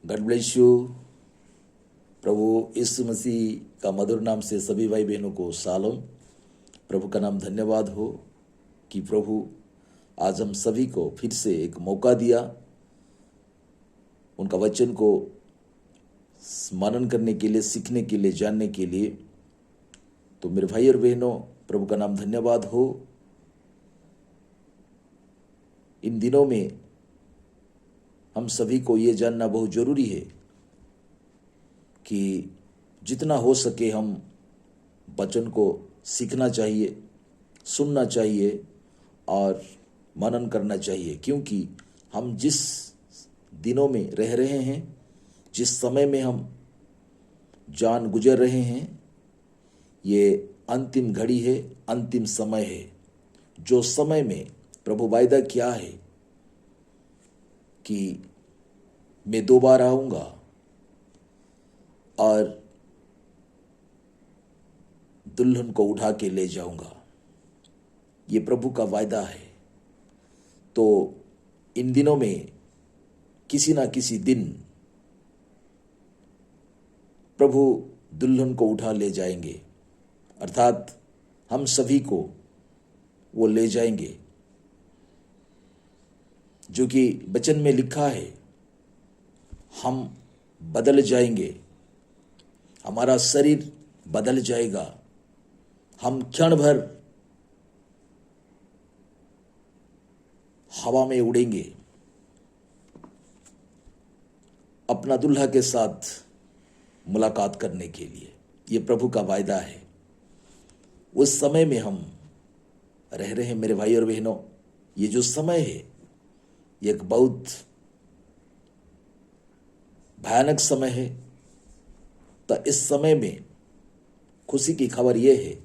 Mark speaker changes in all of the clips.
Speaker 1: God bless you. प्रभु यीशु मसीह का मधुर नाम से सभी भाई बहनों को शालोम। प्रभु का नाम धन्यवाद हो कि प्रभु आज हम सभी को फिर से एक मौका दिया उनका वचन को मनन करने के लिए, सीखने के लिए, जानने के लिए। तो मेरे भाई और बहनों, प्रभु का नाम धन्यवाद हो। इन दिनों में हम सभी को ये जानना बहुत जरूरी है कि जितना हो सके हम वचन को सीखना चाहिए, सुनना चाहिए और मनन करना चाहिए, क्योंकि हम जिस दिनों में रह रहे हैं, जिस समय में हम जान गुजर रहे हैं, ये अंतिम घड़ी है, अंतिम समय है। जो समय में प्रभु वायदा किया है कि मैं दोबारा आऊंगा और दुल्हन को उठा के ले जाऊंगा, ये प्रभु का वायदा है। तो इन दिनों में किसी ना किसी दिन प्रभु दुल्हन को उठा ले जाएंगे, अर्थात हम सभी को वो ले जाएंगे। जो कि वचन में लिखा है, हम बदल जाएंगे, हमारा शरीर बदल जाएगा, हम क्षण भर हवा में उड़ेंगे अपना दुल्हा के साथ मुलाकात करने के लिए। ये प्रभु का वायदा है। उस समय में हम रह रहे हैं मेरे भाई और बहनों। ये जो समय है, ये एक बहुत भयानक समय है। तो इस समय में खुशी की खबर यह है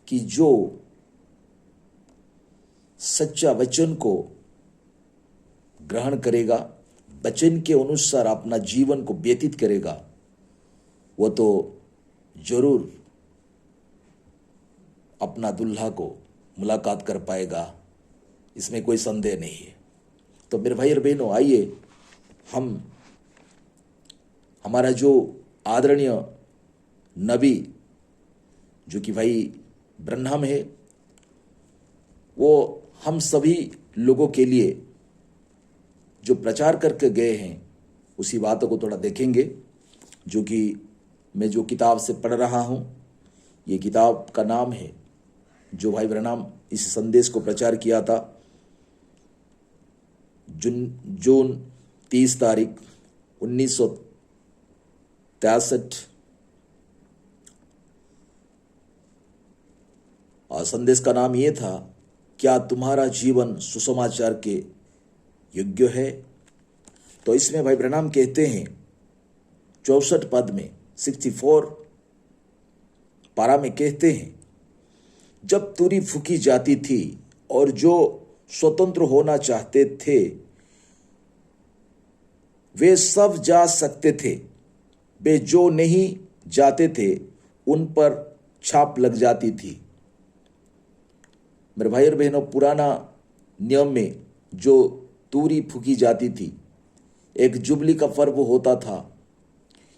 Speaker 1: कि जो सच्चा वचन को ग्रहण करेगा, वचन के अनुसार अपना जीवन को व्यतीत करेगा, वो तो जरूर अपना दुल्हा को मुलाकात कर पाएगा, इसमें कोई संदेह नहीं है। तो मेरे भाई और बहनों, आइए हम हमारा जो आदरणीय नबी जो कि भाई ब्रह्म है, वो हम सभी लोगों के लिए जो प्रचार करके गए हैं, उसी बातों को थोड़ा देखेंगे। जो कि मैं जो किताब से पढ़ रहा हूँ, ये किताब का नाम है, जो भाई ब्रह्म इस संदेश को प्रचार किया था जून 30 तारीख 1963। और संदेश का नाम ये था, क्या तुम्हारा जीवन सुसमाचार के योग्य है। तो इसमें भाई ब्रह्म कहते हैं 64 पद में, 64 पारा में कहते हैं, जब तुरी फूकी जाती थी और जो स्वतंत्र होना चाहते थे वे सब जा सकते थे, वे जो नहीं जाते थे उन पर छाप लग जाती थी। मेरे भाई और बहनों, पुराना नियम में जो तुरी फूकी जाती थी, एक जुबली का पर्व होता था।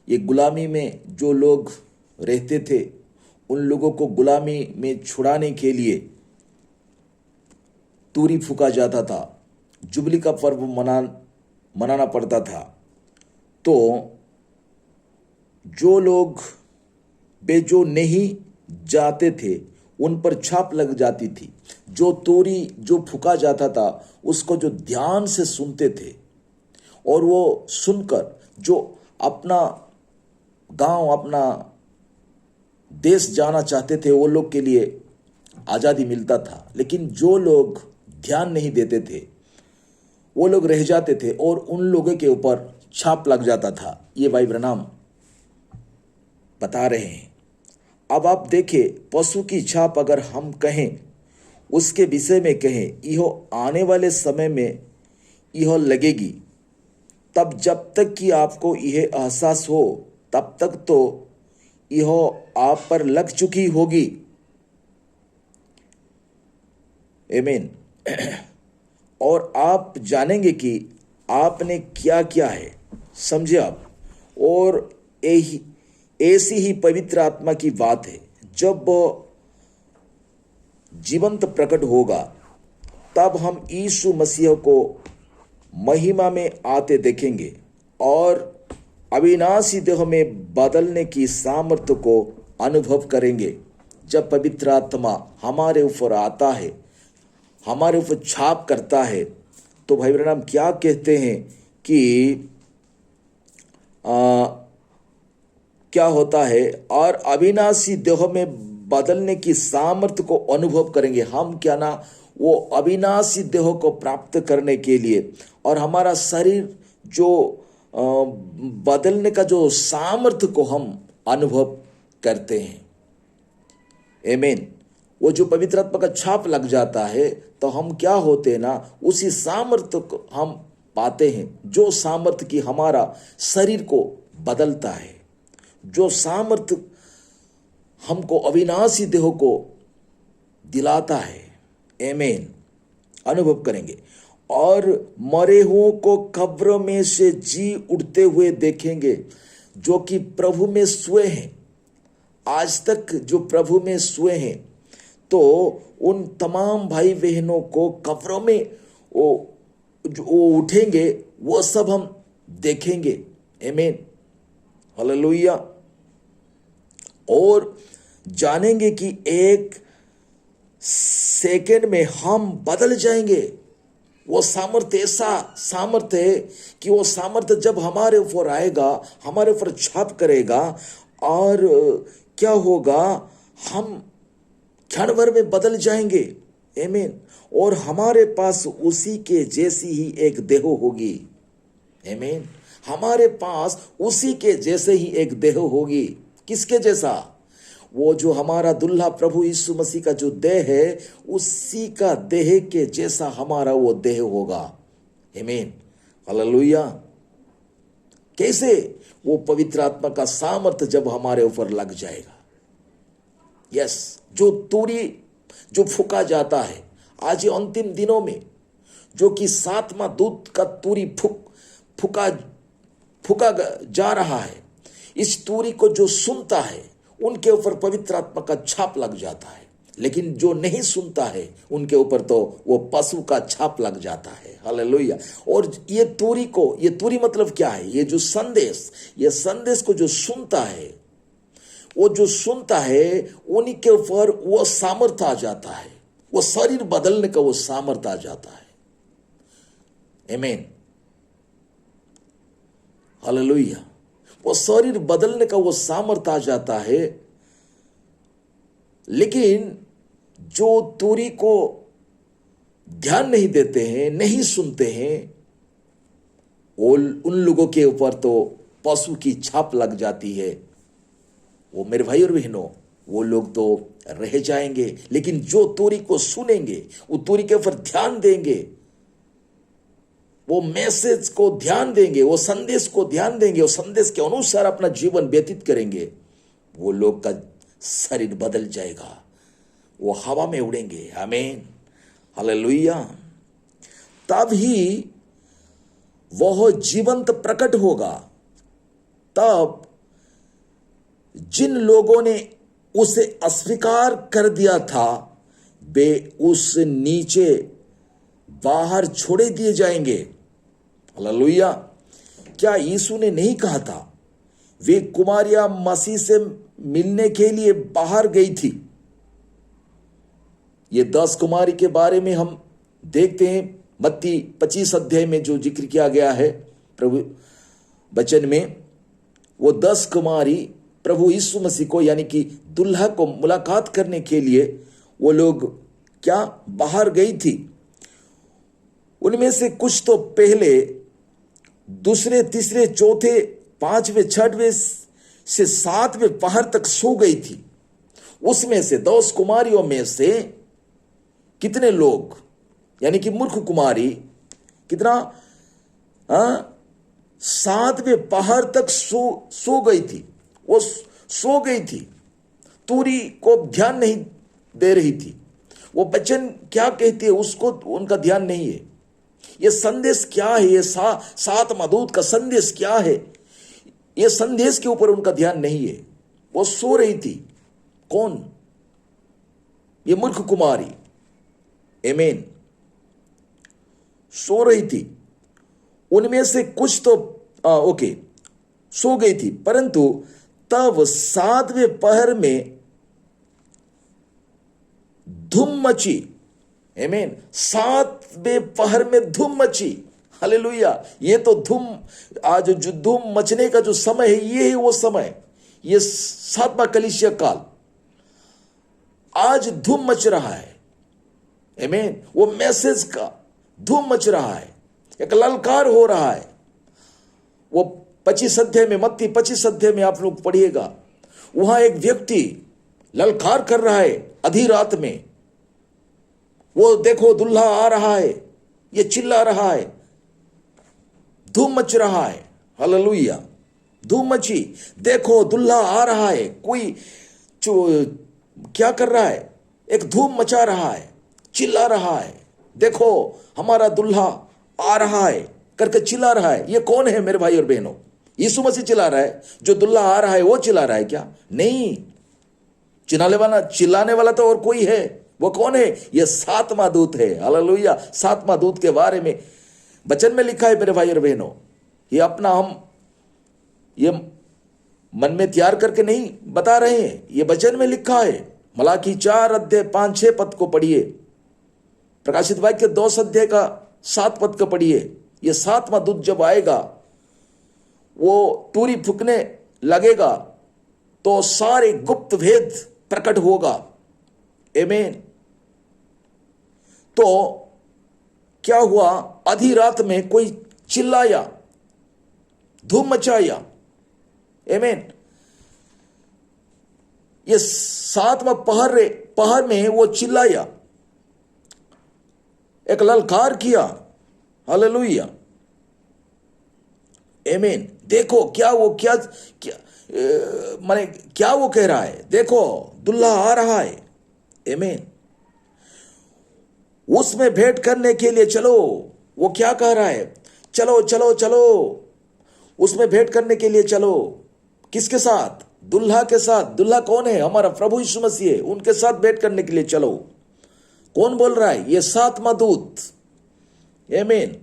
Speaker 1: ये गुलामी में जो लोग रहते थे, उन लोगों को गुलामी में छुड़ाने के लिए तुरी फूका जाता था, जुबली का पर्व मनाना पड़ता था। तो जो लोग जो नहीं जाते थे उन पर छाप लग जाती थी। जो तुरी जो फूका जाता था उसको जो ध्यान से सुनते थे और वो सुनकर जो अपना गांव, अपना देश जाना चाहते थे, वो लोग के लिए आज़ादी मिलता था। लेकिन जो लोग ध्यान नहीं देते थे, वो लोग रह जाते थे और उन लोगों के ऊपर छाप लग जाता था। ये भाई ब्रह्म बता रहे हैं। अब आप देखें, पशु की छाप अगर हम कहें, उसके विषय में कहें, यह आने वाले समय में यह लगेगी। तब जब तक कि आपको यह एहसास हो, तब तक तो यह आप पर लग चुकी होगी। आमीन। और आप जानेंगे कि आपने क्या किया है। समझे आप। और ऐसी ही पवित्र आत्मा की बात है, जब जीवंत प्रकट होगा तब हम यीशु मसीह को महिमा में आते देखेंगे और अविनाशी देह में बदलने की सामर्थ्य को अनुभव करेंगे। जब पवित्र आत्मा हमारे ऊपर आता है, हमारे ऊपर छाप करता है, तो भाई ब्रह्म क्या कहते हैं कि क्या होता है, और अविनाशी देह में बदलने की सामर्थ्य को अनुभव करेंगे। हम क्या ना, वो अविनाशी देह को प्राप्त करने के लिए और हमारा शरीर जो बदलने का जो सामर्थ्य को हम अनुभव करते हैं। आमीन। वो जो पवित्र आत्मा का छाप लग जाता है तो हम क्या होते हैं ना, उसी सामर्थ्य को हम पाते हैं, जो सामर्थ्य की हमारा शरीर को बदलता है, जो सामर्थ्य हमको अविनाशी देह को दिलाता है। आमीन। अनुभव करेंगे और मरे हुओं को कब्र में से जी उठते हुए देखेंगे, जो कि प्रभु में सोए हैं। आज तक जो प्रभु में सोए हैं, तो उन तमाम भाई बहनों को कब्रों में वो उठेंगे, वो सब हम देखेंगे। आमीन। हालेलुया। और जानेंगे कि एक सेकंड में हम बदल जाएंगे। वो सामर्थ्य ऐसा सामर्थ्य है कि वो सामर्थ्य जब हमारे ऊपर आएगा, हमारे ऊपर छाप करेगा, और क्या होगा, हम क्षण भर में बदल जाएंगे। आमीन। और हमारे पास उसी के जैसी ही एक देह होगी। आमीन। हमारे पास उसी के जैसे ही एक देह होगी। किसके जैसा? वो जो हमारा दुल्हा प्रभु यीशु मसीह का जो देह है, उसी का देह के जैसा हमारा वो देह होगा। आमीन। हालेलुया। कैसे? वो पवित्र आत्मा का सामर्थ्य जब हमारे ऊपर लग जाएगा। यस, जो तूरी जो फूका जाता है आज ये अंतिम दिनों में, जो कि 7वां दूत का तूरी फूका जा रहा है, इस तूरी को जो सुनता है उनके ऊपर पवित्र आत्मा का छाप लग जाता है, लेकिन जो नहीं सुनता है उनके ऊपर तो वो पशु का छाप लग जाता है। हालेलुया। और ये तूरी मतलब क्या है? ये जो संदेश, ये संदेश को जो सुनता है, वो जो सुनता है उन्हीं के ऊपर वो सामर्थ्य आ जाता है, वो शरीर बदलने का वो सामर्थ्य आ जाता है। आमीन। हालेलुया। वो शरीर बदलने का वो सामर्थ्य आ जाता है। लेकिन जो तूरी को ध्यान नहीं देते हैं, नहीं सुनते हैं, उन लोगों के ऊपर तो पशु की छाप लग जाती है। वो मेरे भाई और बहनों, वो लोग तो रह जाएंगे। लेकिन जो तूरी को सुनेंगे, वो तूरी के ऊपर ध्यान देंगे, वो मैसेज को ध्यान देंगे, वो संदेश को ध्यान देंगे, वो संदेश के अनुसार अपना जीवन व्यतीत करेंगे, वो लोग का शरीर बदल जाएगा, वो हवा में उड़ेंगे। आमीन। हालेलुया। तब ही वह जीवंत प्रकट होगा। तब जिन लोगों ने उसे अस्वीकार कर दिया था, वे उस नीचे बाहर छोड़े दिए जाएंगे। हालेलुया। क्या यीशु ने नहीं कहा था, वे कुमारियां मसीह से मिलने के लिए बाहर गई थी? ये 10 कुमारी के बारे में हम देखते हैं मत्ती 25 अध्याय में जो जिक्र किया गया है प्रभु वचन में। वो 10 कुमारी प्रभु यीशु मसीह को यानी कि दुल्हा को मुलाकात करने के लिए वो लोग क्या बाहर गई थी। उनमें से कुछ तो पहले, दूसरे, तीसरे, चौथे, 5वें, 6वें से 7वें पहर तक सो गई थी। उसमें से 10 कुमारियों में से कितने लोग, यानी कि मूर्ख कुमारी कितना 7वें पहर तक सो गई थी। वो सो गई थी, तूरी को ध्यान नहीं दे रही थी। वो वचन क्या कहती है उसको उनका ध्यान नहीं है। ये संदेश क्या है? ये सातवां दूत का संदेश क्या है? ये संदेश के ऊपर उनका ध्यान नहीं है। वो सो रही थी। कौन? ये मूर्ख कुमारी, आमीन, सो रही थी। उनमें से कुछ तो ओके सो गई थी, परंतु तब सातवें पहर में धूम मची। आमीन। सातवें पहर में धूम मची। हालेलुया। ये तो धूम, आज जो धूम मचने का जो समय है, ये है वो समय, ये सातवां कलीसिया काल। आज धूम मच रहा है। आमीन। वो मैसेज का धूम मच रहा है, एक ललकार हो रहा है। वो 25 अध्याय में, मत्ती 25 अध्याय में आप लोग पढ़िएगा, वहां एक व्यक्ति ललकार कर रहा है आधी रात में। वो देखो दुल्हा आ रहा है, ये चिल्ला रहा है, धूम मच रहा है। हालेलुया। धूम मची, देखो दुल्हा आ रहा है। कोई क्या कर रहा है? एक धूम मचा रहा है, चिल्ला रहा है, देखो हमारा दुल्हा आ रहा है करके चिल्ला रहा है। ये कौन है मेरे भाई और बहनों? यीशु मसीह चिल्ला रहा है। जो दुल्हा आ रहा है वो चिल्ला रहा है क्या? नहीं, चिल्लाने वाला तो और कोई है। वो कौन है? ये सातवां दूत है। हालेलुया। सातवां दूत के बारे में वचन में लिखा है मेरे भाई और बहनों। ये अपना हम ये मन में तैयार करके नहीं बता रहे हैं, ये वचन में लिखा है। मलाकी 4 अध्याय 5-6 पद को पढ़िए, प्रकाशित वाक्य 2 अध्याय का 7 पद को पढ़िए। ये सातवां दूत जब आएगा, वो तुरी फूकने लगेगा तो सारे गुप्त भेद प्रकट होगा। आमीन। तो क्या हुआ? आधी रात में कोई चिल्लाया, धूम मचाया। आमीन। ये सातवां पहर में वो चिल्लाया, एक ललकार किया। हालेलुया। आमीन। देखो क्या माने क्या वो कह रहा है? देखो दुल्हा आ रहा है। आमीन। उसमें भेंट करने के लिए चलो। वो क्या कह रहा है? चलो चलो चलो, उसमें भेंट करने के लिए चलो। किसके साथ? दुल्हा के साथ। दुल्हा कौन है? हमारा प्रभु यीशु मसीह है। उनके साथ भेंट करने के लिए चलो। कौन बोल रहा है? ये सातवां दूत। आमीन।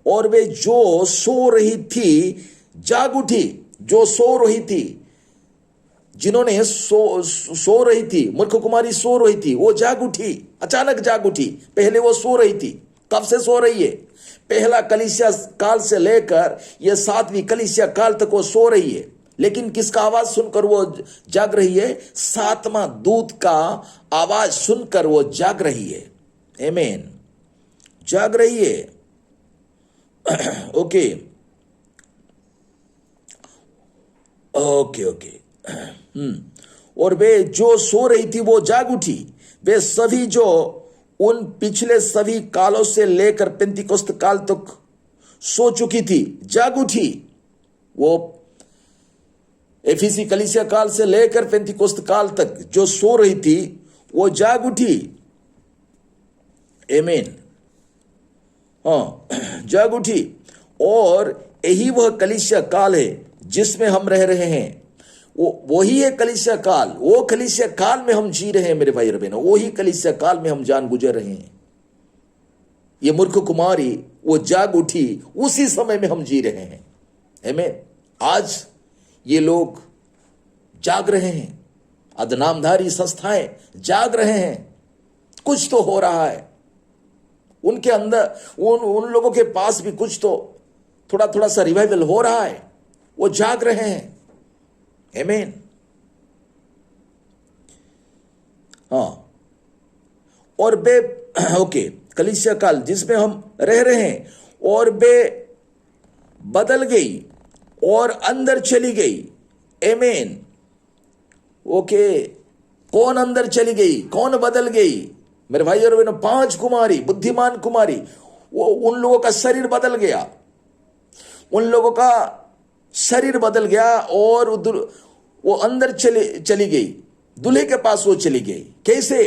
Speaker 1: और वे जो सो रही थी जाग उठी। जो सो रही थी, जिन्होंने सो रही थी, मूर्ख कुमारी सो रही थी, वो जाग उठी, अचानक जाग उठी। पहले वो सो रही थी। कब से सो रही है? पहला कलीसिया काल से लेकर यह सातवीं कलीसिया काल तक वो सो रही है। लेकिन किसका आवाज सुनकर वो जाग रही है? सातवां दूत का आवाज सुनकर वो जाग रही है। आमीन। जाग रही है। Okay okay okay. और वे जो सो रही थी वो जाग उठी। वे सभी जो उन पिछले सभी कालों से लेकर पेंतिकोस्त काल तक सो चुकी थी, जाग उठी। वो एफीसी कलीसिया काल से लेकर पेंतिकोस्त काल तक जो सो रही थी, वो जाग उठी। आमीन। हाँ, जाग उठी। और यही वह कलीसिया काल है जिसमें हम रह रहे हैं। वही है कलीसिया काल। वो कलीसिया काल में हम जी रहे हैं मेरे भाई और बहनों। वही कलीसिया काल में हम जान गुजर रहे हैं। ये मूर्ख कुमारी वो जाग उठी, उसी समय में हम जी रहे हैं। आमीन। आज ये लोग जाग रहे हैं, अदनामधारी संस्थाएं जाग रहे हैं। कुछ तो हो रहा है उनके अंदर। उन लोगों के पास भी कुछ तो थोड़ा थोड़ा सा रिवाइवल हो रहा है। वो जाग रहे हैं। आमीन। हाँ। और बे ओके, कलीसिया काल जिसमें हम रह रहे हैं, और बे बदल गई और अंदर चली गई। आमीन। ओके, कौन अंदर चली गई? कौन बदल गई? मेरे भाई और बहनों, 5 कुमारी, बुद्धिमान कुमारी, वो उन लोगों का शरीर बदल गया। उन लोगों का शरीर बदल गया और वो अंदर चली गई। दूल्हे के पास वो चली गई। कैसे?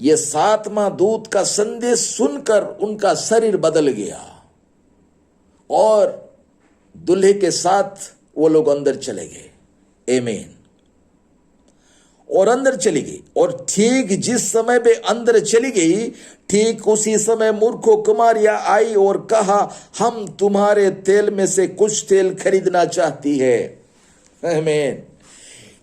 Speaker 1: ये सातवां दूत का संदेश सुनकर उनका शरीर बदल गया और दूल्हे के साथ वो लोग अंदर चले गए। आमीन। और अंदर चली गई, और ठीक जिस समय वे अंदर चली गई, ठीक उसी समय मूर्खों कुमारियां आई और कहा, हम तुम्हारे तेल में से कुछ तेल खरीदना चाहती है। आमीन।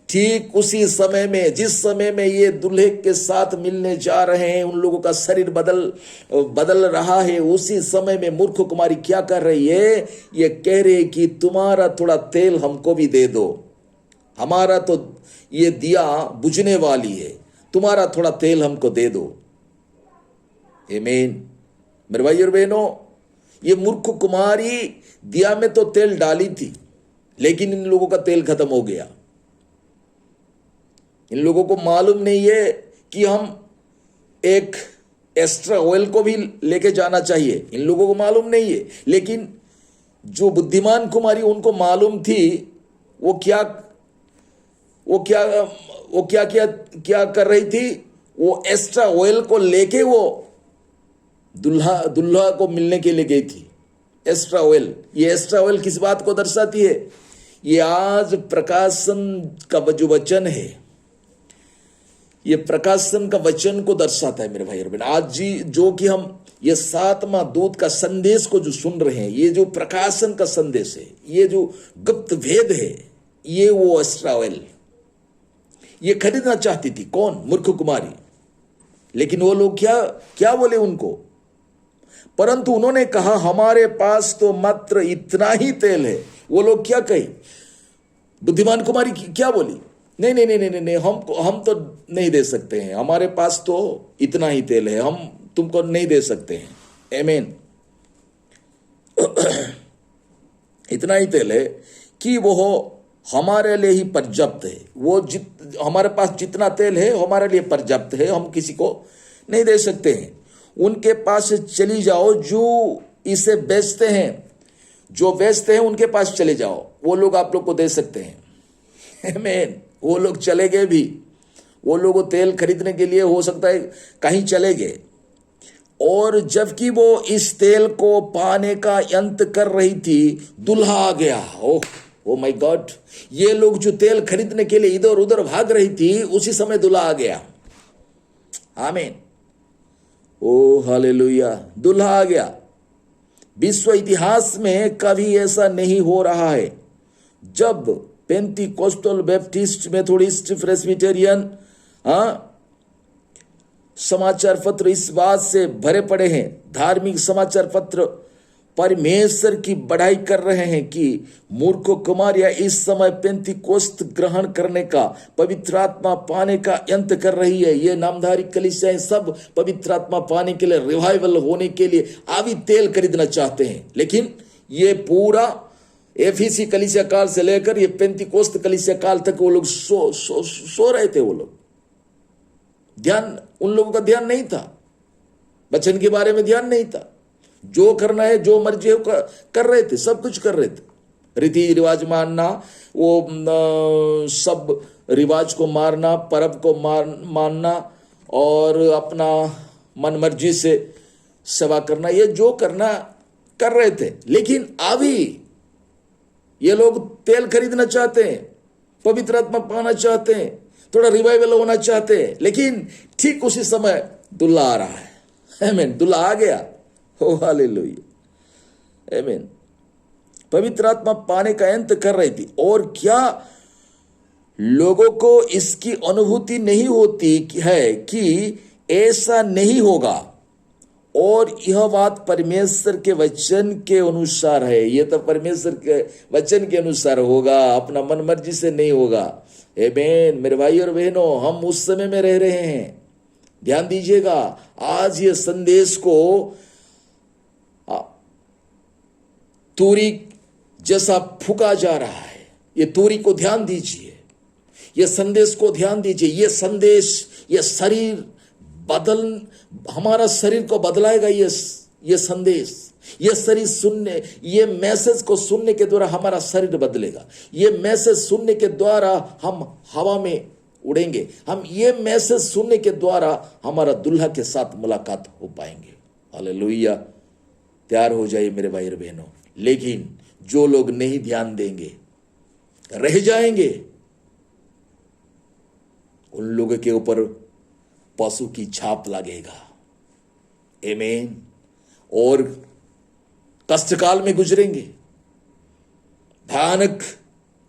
Speaker 1: ठीक उसी समय में, जिस समय में ये दूल्हे के साथ मिलने जा रहे हैं, उन लोगों का शरीर बदल रहा है, उसी समय में मूर्ख कुमारी क्या कर रही है? ये कह रही है कि तुम्हारा थोड़ा तेल हमको भी दे दो, हमारा तो ये दिया बुझने वाली है, तुम्हारा थोड़ा तेल हमको दे दो। आमीन। मेरे भाई और बहनों, ये मूर्ख कुमारी दिया में तो तेल डाली थी, लेकिन इन लोगों का तेल खत्म हो गया। इन लोगों को मालूम नहीं है कि हम एक एक्स्ट्रा ऑयल को भी लेके जाना चाहिए, इन लोगों को मालूम नहीं है। लेकिन जो बुद्धिमान कुमारी, उनको मालूम थी। वो क्या कर रही थी? वो एक्स्ट्रा ऑयल को लेके वो दुल्हा को मिलने के लिए गई थी। एक्स्ट्रा ऑयल, ये एक्स्ट्रा ऑयल किस बात को दर्शाती है? ये आज प्रकाशन का जो वचन है, ये प्रकाशन का वचन को दर्शाता है मेरे भाई और बहन। आज जी जो कि हम ये सातवां दूत का संदेश को जो सुन रहे हैं, ये जो प्रकाशन का संदेश है, ये जो गुप्त भेद है, ये वो एक्स्ट्रा ऑयल ये खरीदना चाहती थी। कौन? मूर्ख कुमारी। लेकिन वो लोग क्या बोले उनको? परंतु उन्होंने कहा, हमारे पास तो मात्र इतना ही तेल है। वो लोग क्या कही? बुद्धिमान कुमारी क्या बोली? नहीं नहीं नहीं नहीं नहीं, हम तो नहीं दे सकते हैं, हमारे पास तो इतना ही तेल है, हम तुमको नहीं दे सकते हैं। आमीन। इतना ही तेल है कि वो हमारे लिए ही पर्याप्त है। वो हमारे पास जितना तेल है हमारे लिए पर्याप्त है, हम किसी को नहीं दे सकते हैं। उनके पास चली जाओ जो इसे बेचते हैं, जो बेचते हैं उनके पास चले जाओ, वो लोग आप लोग को दे सकते हैं। आमीन। वो लोग चले गए भी, वो लोग तेल खरीदने के लिए हो सकता है कहीं चले गए, और जबकि वो इस तेल को पाने का यंत्र कर रही थी, दूल्हा आ गया। ओ माय गॉड, ये लोग जो तेल खरीदने के लिए इधर उधर भाग रही थी, उसी समय दूल्हा आ गया। आमीन। ओ हालेलुया, दूल्हा आ गया। विश्व इतिहास में कभी ऐसा नहीं हो रहा है। जब पेंटिकोस्टल, बैप्टिस्ट, मेथोडिस्ट, प्रेस्बिटेरियन समाचार पत्र इस बात से भरे पड़े हैं, धार्मिक समाचार पत्र परमेश्वर की बढ़ाई कर रहे हैं कि मूर्ख कुमारियां इस समय पेंटिकोस्त ग्रहण करने का, पवित्र आत्मा पाने का यंत्र कर रही है। ये नामधारी कलीसियाएं सब पवित्र आत्मा पाने के लिए, रिवाइवल होने के लिए आवी तेल खरीदना चाहते हैं। लेकिन ये पूरा एफीसी कलीसिया काल से लेकर ये पेंटिकोस्त कलीसिया काल तक वो लोग सो रहे थे। वो लोग ध्यान, उन लोगों का ध्यान नहीं था, वचन के बारे में ध्यान नहीं था। जो करना है, जो मर्जी है कर रहे थे, सब कुछ कर रहे थे। रीति रिवाज मानना, वो सब रिवाज को मारना, परब को मानना और अपना मन मर्जी से सेवा करना, ये जो करना कर रहे थे। लेकिन अभी ये लोग तेल खरीदना चाहते हैं, पवित्र आत्मा पाना चाहते हैं, थोड़ा रिवाइवल होना चाहते हैं। लेकिन ठीक उसी समय दूल्हा आ रहा है। आमीन। दूल्हा आ गया। ओ हालेलुया। आमीन। पवित्र आत्मा पाने का यंत्र कर रही थी। और क्या लोगों को इसकी अनुभूति नहीं होती है कि ऐसा नहीं होगा? और यह बात परमेश्वर के वचन के अनुसार है। यह तो परमेश्वर के वचन के अनुसार होगा, अपना मन मर्जी से नहीं होगा। आमीन। मेरे भाई और बहनों, हम उस समय में रह रहे हैं। ध्यान दीजिएगा, आज ये संदेश को तूरी जैसा फूका जा रहा है। ये तूरी को ध्यान दीजिए, ये संदेश को ध्यान दीजिए। ये संदेश, ये शरीर हमारा शरीर को बदलाएगा। ये संदेश, ये शरीर सुनने, ये मैसेज को सुनने के द्वारा हमारा शरीर बदलेगा। ये मैसेज सुनने के द्वारा हम हवा में उड़ेंगे। हम ये मैसेज सुनने के द्वारा हमारा दुल्हा के साथ मुलाकात हो पाएंगे। हालेलुया। तैयार हो जाइए मेरे भाई और बहनों। लेकिन जो लोग नहीं ध्यान देंगे, रह जाएंगे, उन लोगों के ऊपर पशु की छाप लगेगा। आमीन। और कष्टकाल में गुजरेंगे। भयानक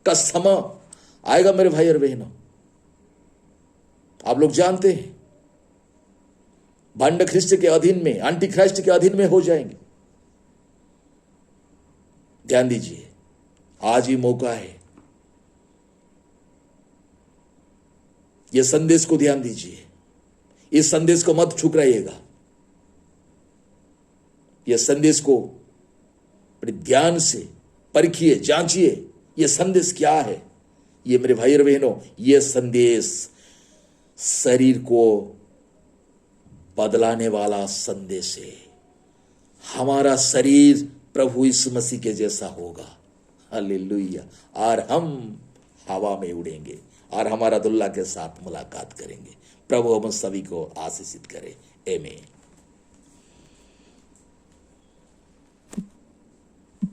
Speaker 1: का समय आएगा मेरे भाई और बहनों। आप लोग जानते हैं, भंड ख्रिस्ट के अधीन में, एंटी क्राइस्ट के अधीन में हो जाएंगे। ध्यान दीजिए, आज ही मौका है। यह संदेश को ध्यान दीजिए। इस संदेश को मत ठुकराइएगा। यह संदेश को बड़े ध्यान से परखिए, जांचिए। यह संदेश क्या है? ये मेरे भाई और बहनों, यह संदेश शरीर को बदलाने वाला संदेश है। हमारा शरीर प्रभु यीशु मसीह के जैसा होगा। हालेलुया। और हम हवा में उड़ेंगे और हमारा दुल्हा के साथ मुलाकात करेंगे। प्रभु हम सभी को आशीषित करे। आमीन।